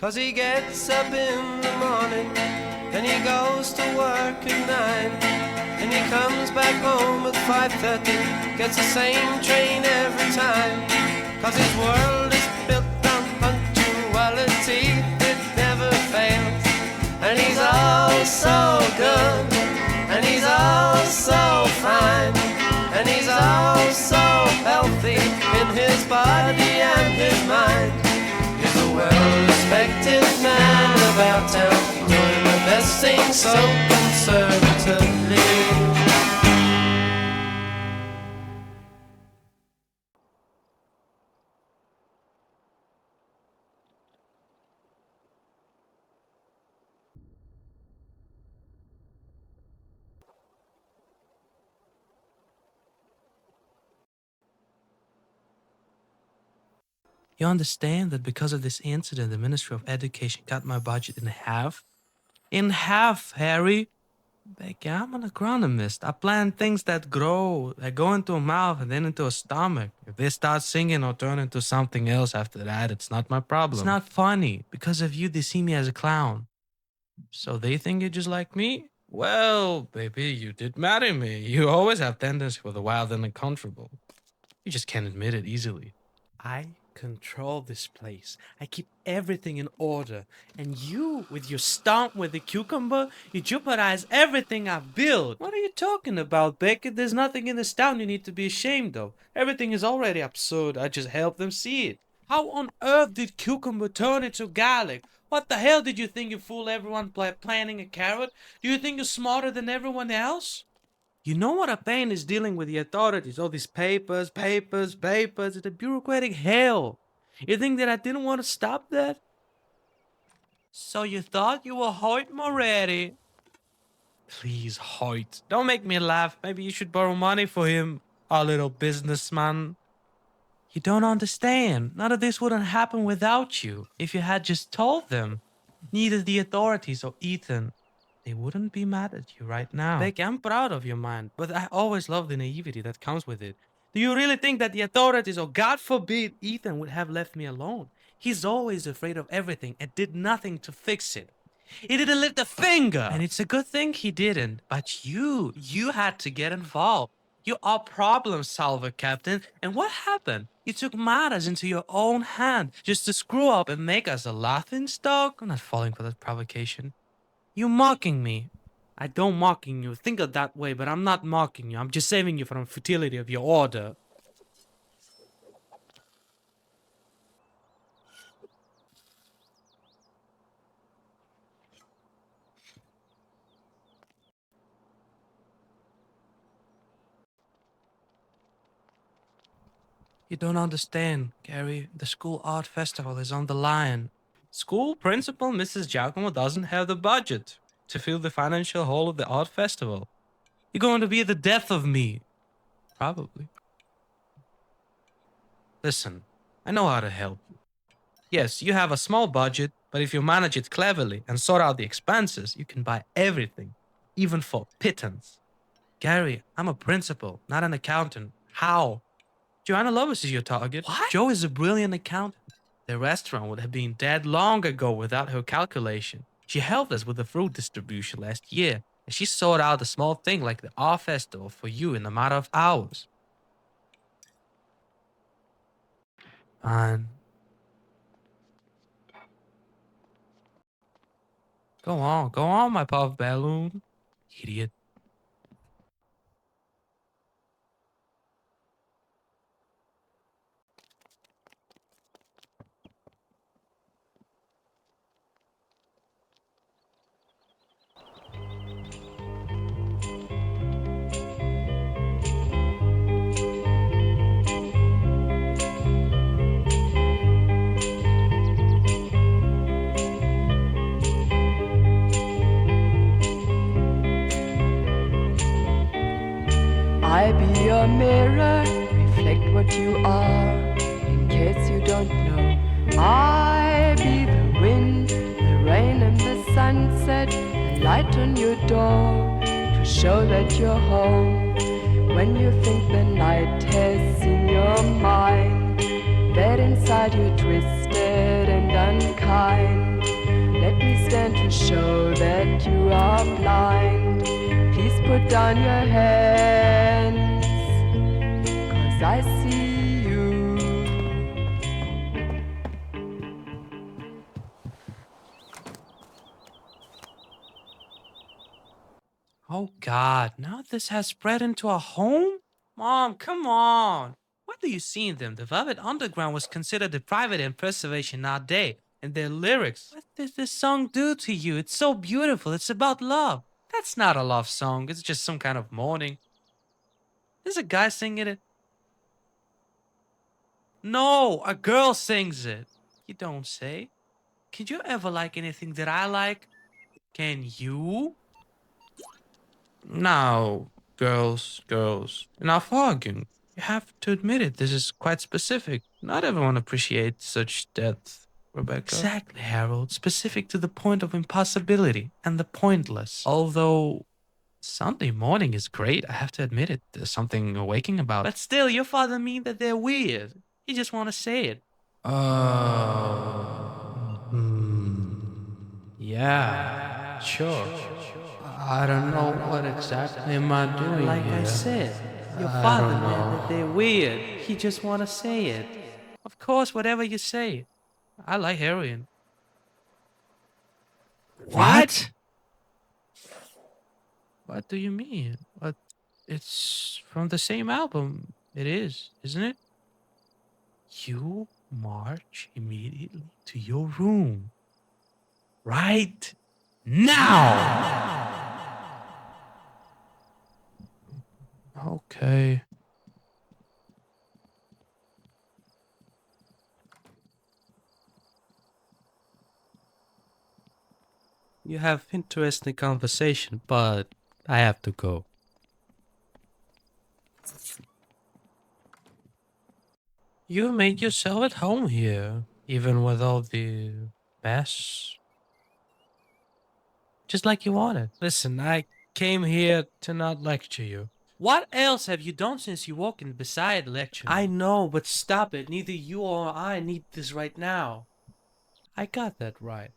'Cause he gets up in the morning and he goes to work at 9, and he comes back home at 5:30, gets the same train every time. 'Cause his world is built on punctuality, it never fails. And he's all so good, and he's all so fine, and he's all so healthy in his body and his mind. He's a well-respected man about town, doing the best thing so conservatively. You understand that because of this incident, the Ministry of Education cut my budget in half? In half, Harry! Becky, I'm an agronomist. I plant things that grow, that go into a mouth and then into a stomach. If they start singing or turn into something else after that, it's not my problem. It's not funny. Because of you, they see me as a clown. So they think you're just like me? Well, baby, you did marry me. You always have tendency for the wild and uncomfortable. You just can't admit it easily. I control this place. I keep everything in order. And you, with your stomp with the cucumber, you jeopardize everything I've built. What are you talking about, Beckett? There's nothing in this town you need to be ashamed of. Everything is already absurd. I just help them see it. How on earth did cucumber turn into garlic? What the hell did you think, you fool everyone planting a carrot? Do you think you're smarter than everyone else? You know what a pain is dealing with the authorities, all these papers, it's a bureaucratic hell. You think that I didn't want to stop that? So you thought you were Hoyt Moretti? Please, Hoyt, don't make me laugh. Maybe you should borrow money for him, our little businessman. You don't understand. None of this wouldn't happen without you, if you had just told them. Neither the authorities or Ethan. They wouldn't be mad at you right now. Becky, I'm proud of your mind, but I always love the naivety that comes with it. Do you really think that the authorities, or God forbid, Ethan would have left me alone? He's always afraid of everything and did nothing to fix it. He didn't lift a finger! And it's a good thing he didn't. But you had to get involved. You are problem solver, Captain. And what happened? You took matters into your own hand just to screw up and make us a laughing stock? I'm not falling for that provocation. You're mocking me. I don't mocking you. Think of that way, but I'm not mocking you. I'm just saving you from the futility of your order. You don't understand, Gary. The school art festival is on the line. School principal Mrs. Giacomo doesn't have the budget to fill the financial hall of the art festival. You're going to be the death of me. Probably. Listen, I know how to help you. Yes, you have a small budget, but if you manage it cleverly and sort out the expenses, you can buy everything, even for pittance. Gary, I'm a principal, not an accountant. How? Joanna Lovis is your target. What? Joe is a brilliant accountant. The restaurant would have been dead long ago without her calculation. She helped us with the fruit distribution last year, and she sorted out a small thing like the art festival for you in a matter of hours. Fine. Go on, my puff balloon. Idiot. I be your mirror, reflect what you are, in case you don't know. I be the wind, the rain and the sunset, the light on your door, to show that you're home. When you think the night has seen your mind, that inside you're twisted and unkind. Let me stand to show that you are blind. Please put down your hands, 'cause I see you. Oh God, now this has spread into a home? Mom, come on. What do you see in them? The Velvet Underground was considered a private and preservation nowadays. And their lyrics. What did this song do to you? It's so beautiful. It's about love. That's not a love song. It's just some kind of mourning. There's a guy singing it. No, a girl sings it. You don't say. Can you ever like anything that I like? Can you? Now, girls. Enough arguing. You have to admit it. This is quite specific. Not everyone appreciates such depth. Rebecca. Exactly, Harold. Specific to the point of impossibility and the pointless. Although Sunday morning is great, I have to admit it. There's something awaking about it. But still, your father mean that they're weird. You just want to say it. Yeah, sure. I don't know what exactly am I doing like here. I said, your father meant that they're weird. He just want to say it. Of course, whatever you say. I like heroin. What? What do you mean? But it's from the same album. It is, isn't it? You march immediately to your room. Right now! Okay. You have interesting conversation, but I have to go. You made yourself at home here, even with all the mess. Just like you wanted. Listen, I came here to not lecture you. What else have you done since you walked in beside lecture? I know, but stop it. Neither you or I need this right now. I got that right.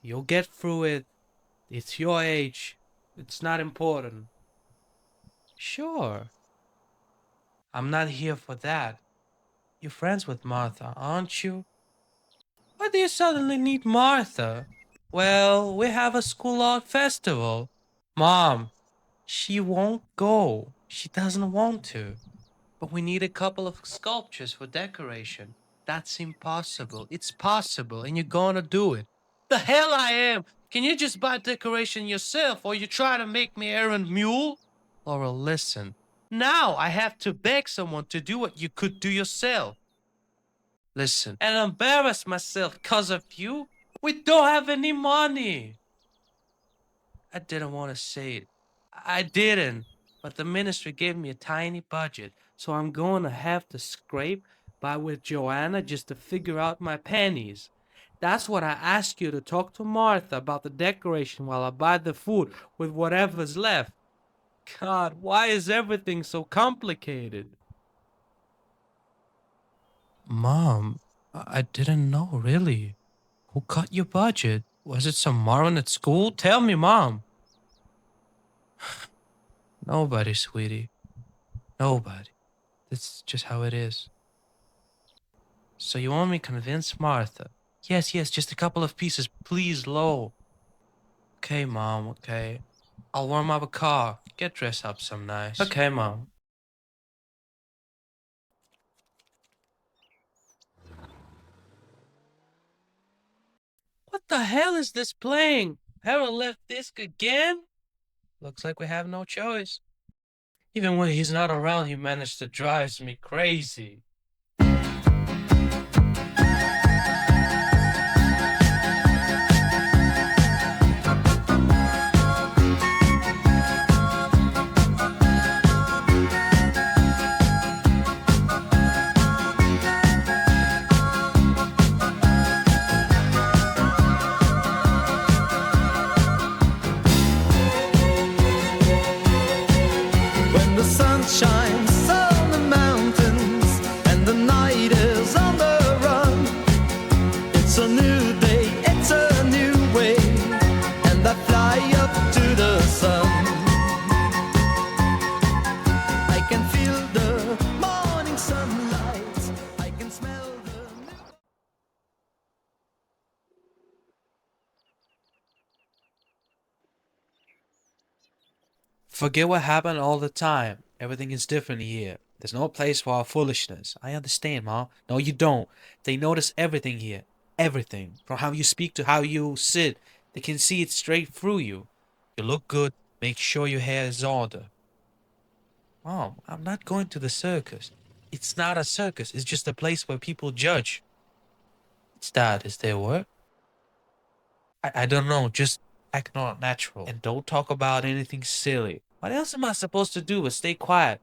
You'll get through it. It's your age. It's not important. Sure. I'm not here for that. You're friends with Martha, aren't you? Why do you suddenly need Martha? Well, we have a school art festival. Mom, she won't go. She doesn't want to. But we need a couple of sculptures for decoration. That's impossible. It's possible, and you're gonna do it. The hell I am! Can you just buy decoration yourself, or you try to make me errand mule? Laurel, listen. Now I have to beg someone to do what you could do yourself. Listen, and embarrass myself because of you? We don't have any money. I didn't want to say it. I didn't. But the ministry gave me a tiny budget, so I'm going to have to scrape by with Joanna just to figure out my pennies. That's what I asked you to talk to Martha about the decoration while I buy the food with whatever's left. God, why is everything so complicated? Mom, I didn't know, really. Who cut your budget? Was it some moron at school? Tell me, Mom. Nobody, sweetie. Nobody. That's just how it is. So you want me to convince Martha? Yes, just a couple of pieces, please, low. Okay, Mom, okay. I'll warm up a car. Get dressed up some nice. Okay, Mom. What the hell is this playing? Harold left disc again? Looks like we have no choice. Even when he's not around, he managed to drive me crazy. When the sun shines on the mountains Forget what happened all the time. Everything is different here. There's no place for our foolishness. I understand, Mom. No, you don't. They notice everything here. Everything. From how you speak to how you sit. They can see it straight through you. You look good. Make sure your hair is ordered. Mom, I'm not going to the circus. It's not a circus. It's just a place where people judge. It's that. Is their work? I don't know. Just act not natural. And don't talk about anything silly. What else am I supposed to do but stay quiet?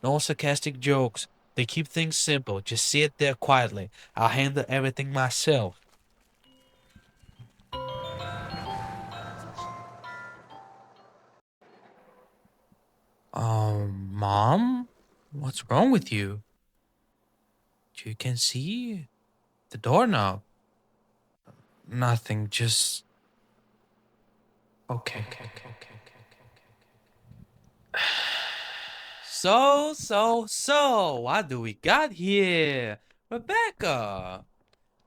No sarcastic jokes. They keep things simple. Just sit there quietly. I'll handle everything myself. Mom? What's wrong with you? You can see the doorknob. Nothing, just... Okay. So, what do we got here? Rebecca!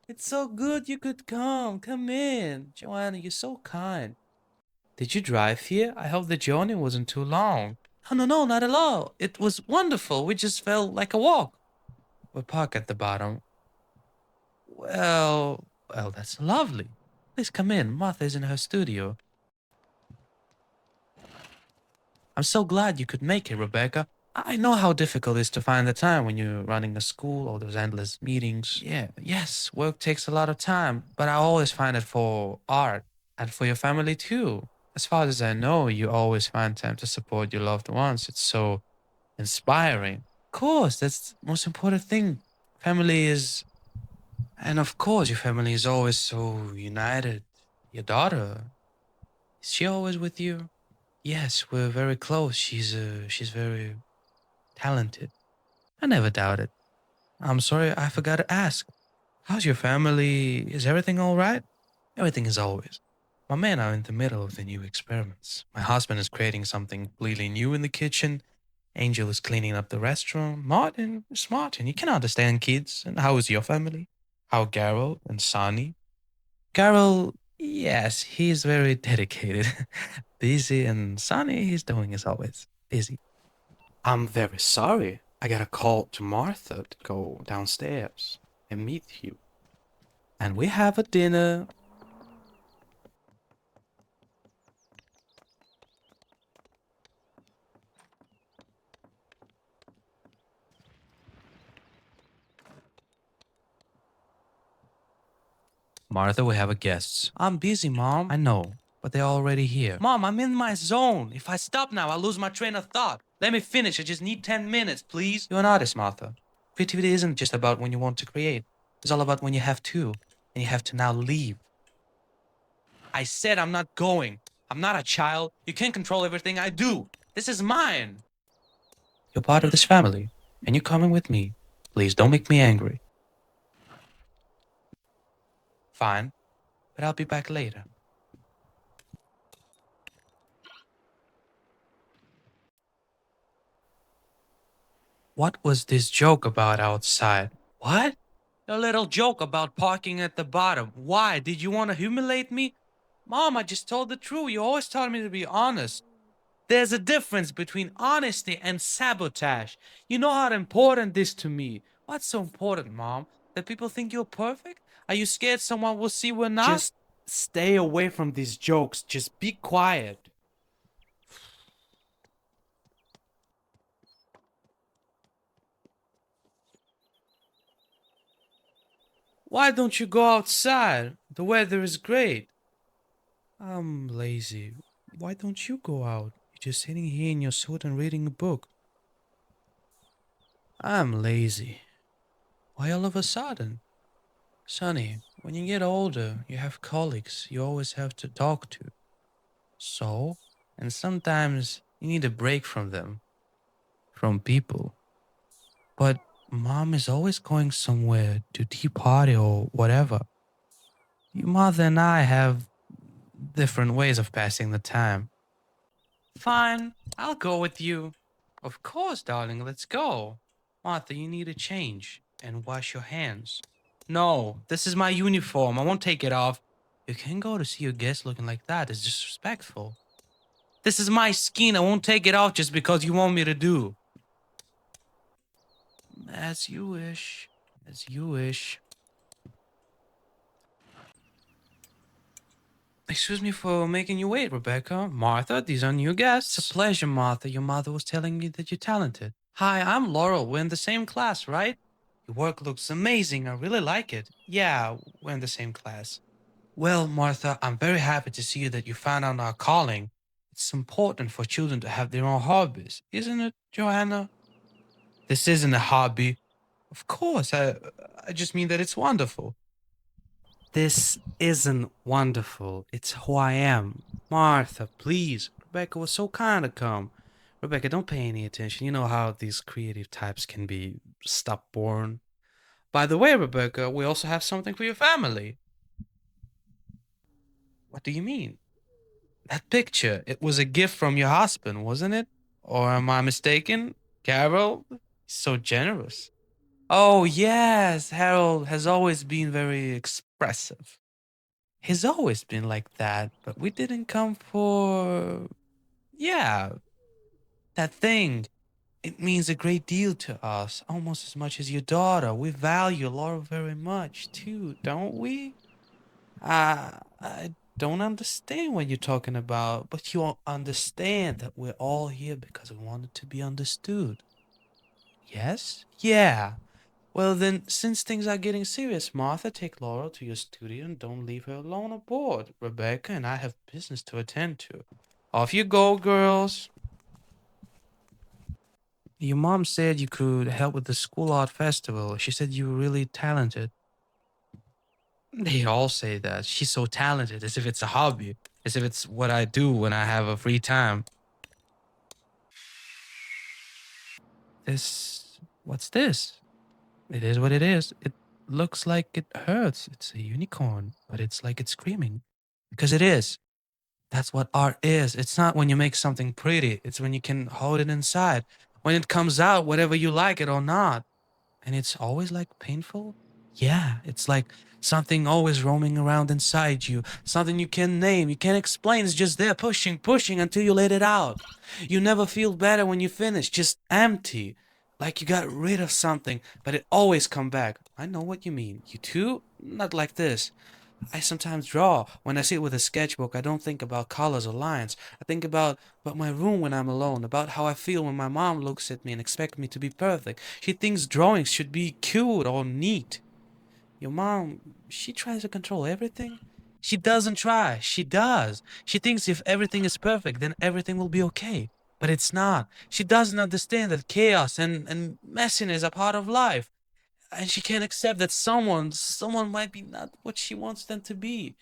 It's so good you could come. Come in. Joanna, you're so kind. Did you drive here? I hope the journey wasn't too long. No, not at all. It was wonderful. We just felt like a walk. We park at the bottom. Well, that's lovely. Please come in. Martha's in her studio. I'm so glad you could make it, Rebecca. I know how difficult it is to find the time when you're running a school, all those endless meetings. Yes, work takes a lot of time, but I always find it for art and for your family too. As far as I know, you always find time to support your loved ones. It's so inspiring. Of course, that's the most important thing. Family is... And of course, your family is always so united. Your daughter, is she always with you? Yes, we're very close. She's very talented. I never doubted. I'm sorry, I forgot to ask. How's your family? Is everything all right? Everything is always. My men are in the middle of the new experiments. My husband is creating something completely new in the kitchen. Angel is cleaning up the restaurant. Martin is Martin. You can understand kids. And how is your family? How Carol and Sonny? Carol, yes, he's very dedicated. Busy, and Sonny, he's doing as always. Busy. I'm very sorry. I got a call to Martha to go downstairs and meet you. And we have a dinner. Martha, we have a guest. I'm busy, Mom. I know, but they're already here. Mom, I'm in my zone. If I stop now, I'll lose my train of thought. Let me finish. I just need 10 minutes, please. You're an artist, Martha. Creativity isn't just about when you want to create. It's all about when you have to, and you have to now leave. I said I'm not going. I'm not a child. You can't control everything I do. This is mine. You're part of this family, and you're coming with me. Please don't make me angry. Fine, but I'll be back later. What was this joke about outside? What? A little joke about parking at the bottom. Why? Did you want to humiliate me? Mom, I just told the truth. You always taught me to be honest. There's a difference between honesty and sabotage. You know how important this to me. What's so important, Mom? That people think you're perfect? Are you scared someone will see we're not? Just stay away from these jokes. Just be quiet. Why don't you go outside? The weather is great. I'm lazy. Why don't you go out? You're just sitting here in your suit and reading a book. I'm lazy. Why all of a sudden? Sonny, when you get older, you have colleagues you always have to talk to. So, and sometimes you need a break from them. From people. But Mom is always going somewhere to tea party or whatever. Your mother and I have different ways of passing the time. Fine, I'll go with you. Of course, darling, let's go. Martha, you need a change and wash your hands. No, this is my uniform. I won't take it off. You can't go to see your guest looking like that. It's disrespectful. This is my skin. I won't take it off just because you want me to do. As you wish. As you wish. Excuse me for making you wait, Rebecca. Martha, these are new guests. It's a pleasure, Martha. Your mother was telling me that you're talented. Hi, I'm Laurel. We're in the same class, right? Your work looks amazing. I really like it. Yeah, we're in the same class. Well, Martha, I'm very happy to see that you found out our calling. It's important for children to have their own hobbies, isn't it, Joanna? This isn't a hobby. Of course, I just mean that it's wonderful. This isn't wonderful. It's who I am. Martha, please. Rebecca was so kind to come. Rebecca, don't pay any attention. You know how these creative types can be stubborn. By the way, Rebecca, we also have something for your family. What do you mean? That picture, it was a gift from your husband, wasn't it? Or am I mistaken? Carol? So generous. Oh, yes, Harold has always been very expressive. He's always been like that, but we didn't come for. Yeah, that thing. It means a great deal to us, almost as much as your daughter. We value Laura very much, too, don't we? I don't understand what you're talking about, but you understand that we're all here because we wanted to be understood. Yes? Yeah. Well, then, since things are getting serious, Martha, take Laura to your studio and don't leave her alone aboard. Rebecca and I have business to attend to. Off you go, girls. Your mom said you could help with the school art festival. She said you were really talented. They all say that. She's so talented, as if it's a hobby, as if it's what I do when I have a free time. What's this? It is what it is. It looks like it hurts. It's a unicorn, but it's like it's screaming. Because it is. That's what art is. It's not when you make something pretty, it's when you can hold it inside. When it comes out, whether you like it or not. And it's always like painful. Yeah, it's like something always roaming around inside you. Something you can't name, you can't explain. It's just there pushing, pushing until you let it out. You never feel better when you finish, just empty. Like you got rid of something, but it always come back. I know what you mean. You too? Not like this. I sometimes draw. When I sit with a sketchbook, I don't think about colors or lines. I think about my room when I'm alone, about how I feel when my mom looks at me and expects me to be perfect. She thinks drawings should be cute or neat. Your mom, she tries to control everything. She doesn't try. She does. She thinks if everything is perfect, then everything will be okay. But it's not. She doesn't understand that chaos and messiness are part of life. And she can't accept that someone might be not what she wants them to be.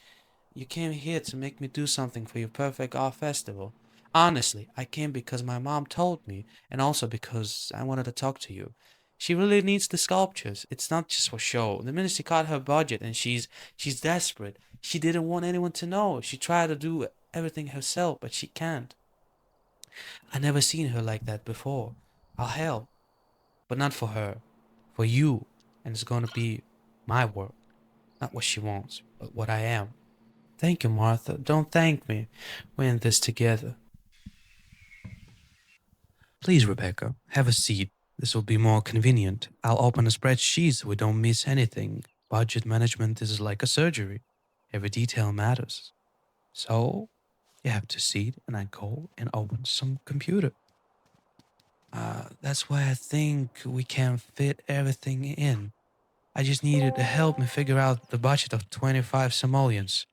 You came here to make me do something for your perfect art festival. Honestly, I came because my mom told me, and also because I wanted to talk to you. She really needs the sculptures. It's not just for show. The ministry cut her budget, and she's desperate. She didn't want anyone to know. She tried to do everything herself, but she can't. I never seen her like that before. I'll help, but not for her, for you, and it's gonna be my work, not what she wants, but what I am. Thank you, Martha. Don't thank me. We're in this together. Please, Rebecca, have a seat. This will be more convenient. I'll open a spreadsheet so we don't miss anything. Budget management is like a surgery. Every detail matters. So, you have to sit and I go and open some computer. That's why I think we can fit everything in. I just needed to help me figure out the budget of 25 simoleons.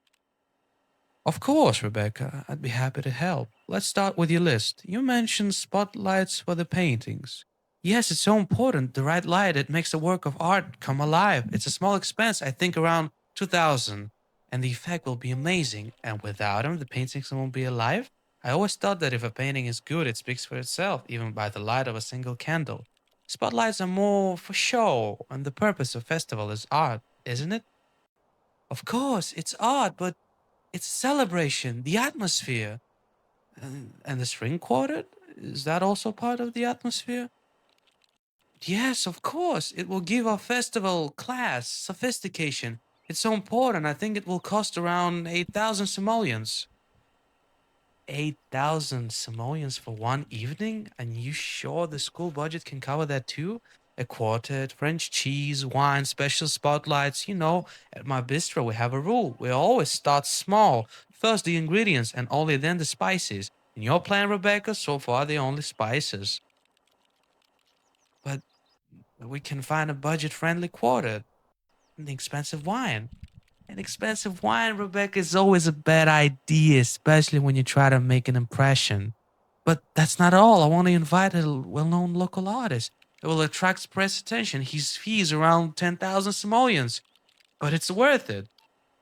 Of course, Rebecca, I'd be happy to help. Let's start with your list. You mentioned spotlights for the paintings. Yes, it's so important. The right light, it makes the work of art come alive. It's a small expense, I think around 2,000. And the effect will be amazing. And without them, the paintings won't be alive. I always thought that if a painting is good, it speaks for itself, even by the light of a single candle. Spotlights are more for show, and the purpose of festival is art, isn't it? Of course, it's art, but it's a celebration, the atmosphere. And the string quartet? Is that also part of the atmosphere? Yes, of course. It will give our festival class, sophistication. It's so important. I think it will cost around 8,000 simoleons. 8,000 simoleons for one evening? And you sure the school budget can cover that too? A quartet, French cheese, wine, special spotlights. At my bistro we have a rule. We always start small. First the ingredients and only then the spices. In your plan, Rebecca, so far the only spices. But we can find a budget-friendly quartet. An expensive wine. An expensive wine, Rebecca, is always a bad idea, especially when you try to make an impression. But that's not all. I want to invite a well-known local artist. It will attract press attention. His fee is around 10,000 simoleons. But it's worth it.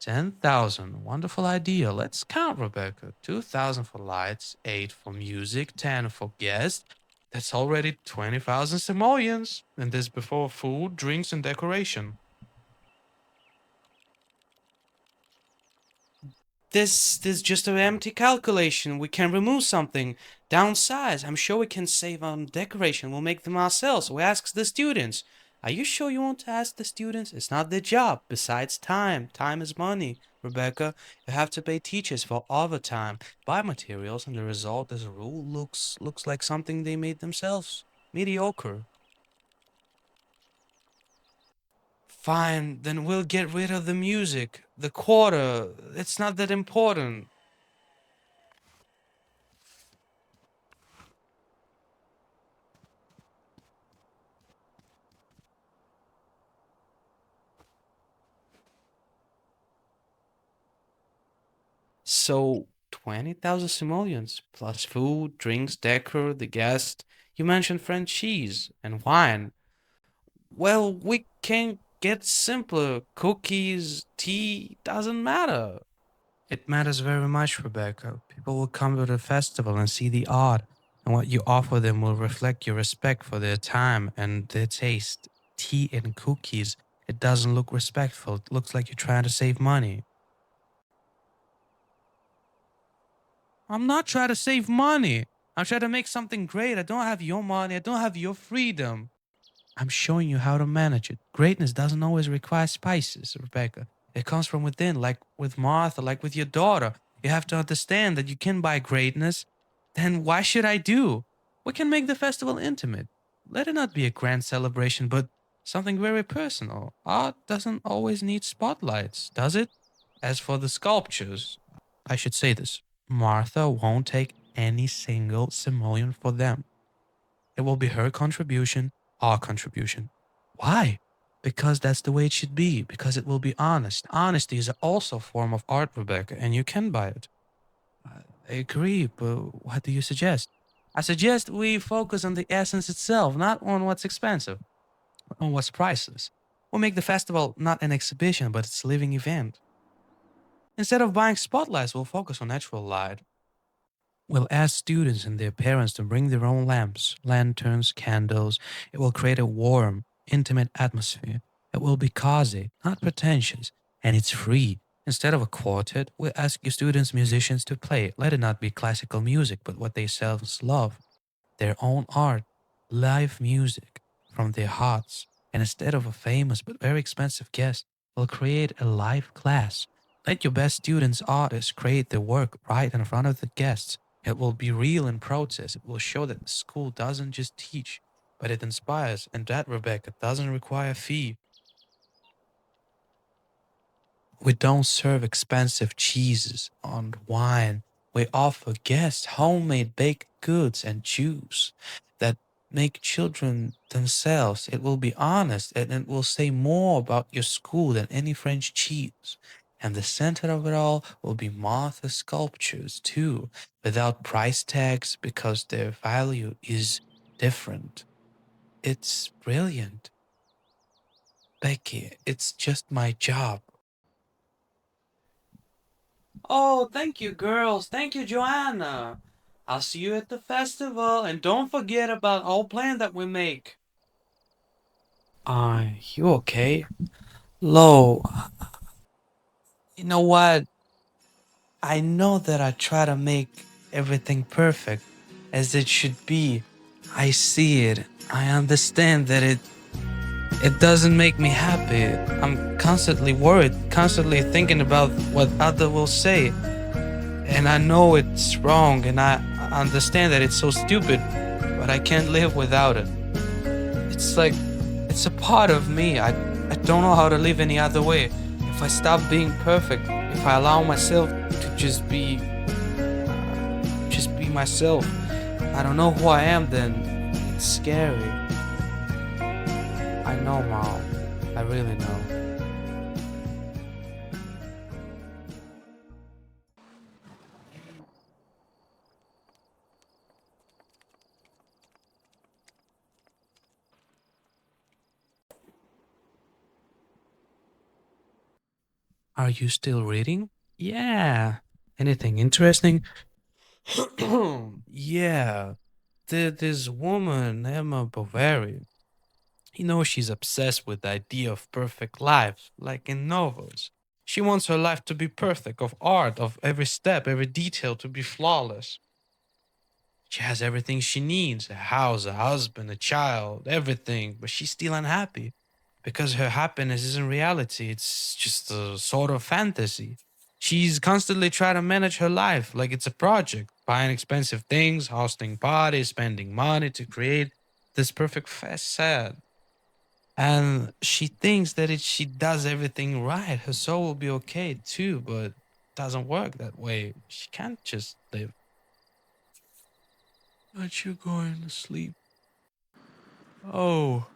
10,000. Wonderful idea. Let's count, Rebecca. 2,000 for lights, 8 for music, 10 for guests. That's already 20,000 simoleons. And this before food, drinks, and decoration. This is just an empty calculation. We can remove something. Downsize. I'm sure we can save on decoration. We'll make them ourselves. We ask the students. Are you sure you want to ask the students? It's not their job. Besides time. Time is money. Rebecca, you have to pay teachers for overtime, buy materials, and the result as a rule looks like something they made themselves. Mediocre. Fine, then we'll get rid of the music. The quarter, it's not that important. So, 20,000 simoleons, plus food, drinks, decor, the guest. You mentioned French cheese and wine. Well, we can get simpler. Cookies, tea, doesn't matter. It matters very much, Rebecca. People will come to the festival and see the art, and what you offer them will reflect your respect for their time and their taste. Tea and cookies, it doesn't look respectful. It looks like you're trying to save money. I'm not trying to save money. I'm trying to make something great. I don't have your money. I don't have your freedom. I'm showing you how to manage it. Greatness doesn't always require spices, Rebecca. It comes from within, like with Martha, like with your daughter. You have to understand that you can buy greatness. Then why should I do? We can make the festival intimate. Let it not be a grand celebration, but something very personal. Art doesn't always need spotlights, does it? As for the sculptures, I should say this. Martha won't take any single simoleon for them. It will be her contribution, our contribution. Why? Because that's the way it should be, because it will be honest. Honesty is also a form of art, Rebecca, and you can buy it. I agree, but what do you suggest? I suggest we focus on the essence itself, not on what's expensive, but on what's priceless. We'll make the festival not an exhibition, but it's a living event. Instead of buying spotlights, we'll focus on natural light. We'll ask students and their parents to bring their own lamps, lanterns, candles. It will create a warm, intimate atmosphere. It will be cozy, not pretentious, and it's free. Instead of a quartet, we'll ask your students, musicians to play. Let it not be classical music, but what they selves love. Their own art, live music from their hearts. And instead of a famous but very expensive guest, we'll create a live class. Let your best students, artists, create their work right in front of the guests. It will be real in process. It will show that the school doesn't just teach, but it inspires, and that, Rebecca, doesn't require a fee. We don't serve expensive cheeses and wine. We offer guests homemade baked goods and juice that make children themselves. It will be honest, and it will say more about your school than any French cheese. And the center of it all will be Martha sculptures too, without price tags because their value is different. It's brilliant. Becky, it's just my job. Oh, thank you, girls. Thank you, Joanna. I'll see you at the festival, and don't forget about all plan that we make. You okay? Lo, you know what? I know that I try to make everything perfect as it should be. I see it. I understand that it doesn't make me happy. I'm constantly worried, constantly thinking about what others will say. And I know it's wrong, and I understand that it's so stupid, but I can't live without it. It's like, it's a part of me. I don't know how to live any other way. If I stop being perfect, if I allow myself to just be myself, I don't know who I am then. It's scary. I know, Mom. I really know. Are you still reading? Yeah. Anything interesting? Yeah. This woman, Emma Bovary, she's obsessed with the idea of perfect life, like in novels. She wants her life to be perfect, of art, of every step, every detail to be flawless. She has everything she needs, a house, a husband, a child, everything, but she's still unhappy because her happiness isn't reality, it's just a sort of fantasy. She's constantly trying to manage her life like it's a project, buying expensive things, hosting parties, spending money to create this perfect facade. And she thinks that if she does everything right, her soul will be okay too, but it doesn't work that way. She can't just live. Aren't you going to sleep? Oh,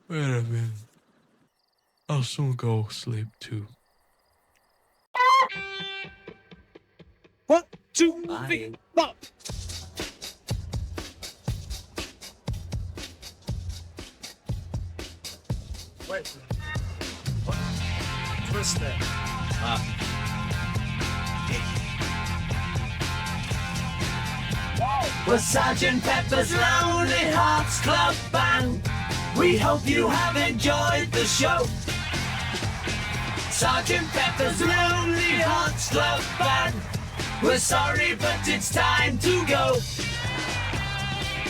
wait a minute. I'll soon go sleep too. 1, 2, 3, 4. Wait. What? Twist that. We're Sergeant Pepper's Lonely Hearts Club Band. We hope you have enjoyed the show. Sergeant Pepper's Lonely Hearts Club Band. We're sorry, but it's time to go.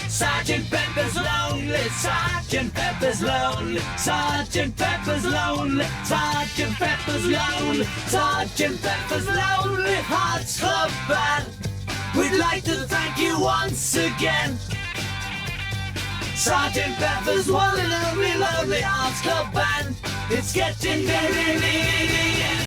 Sergeant Pepper's lonely, Sergeant Pepper's lonely, Sergeant Pepper's lonely, Sergeant Pepper's lonely, Sergeant Pepper's Lonely Hearts Club Band. We'd like to thank you once again. Sergeant Pepper's one and only Lonely Hearts Club Band. It's getting very late.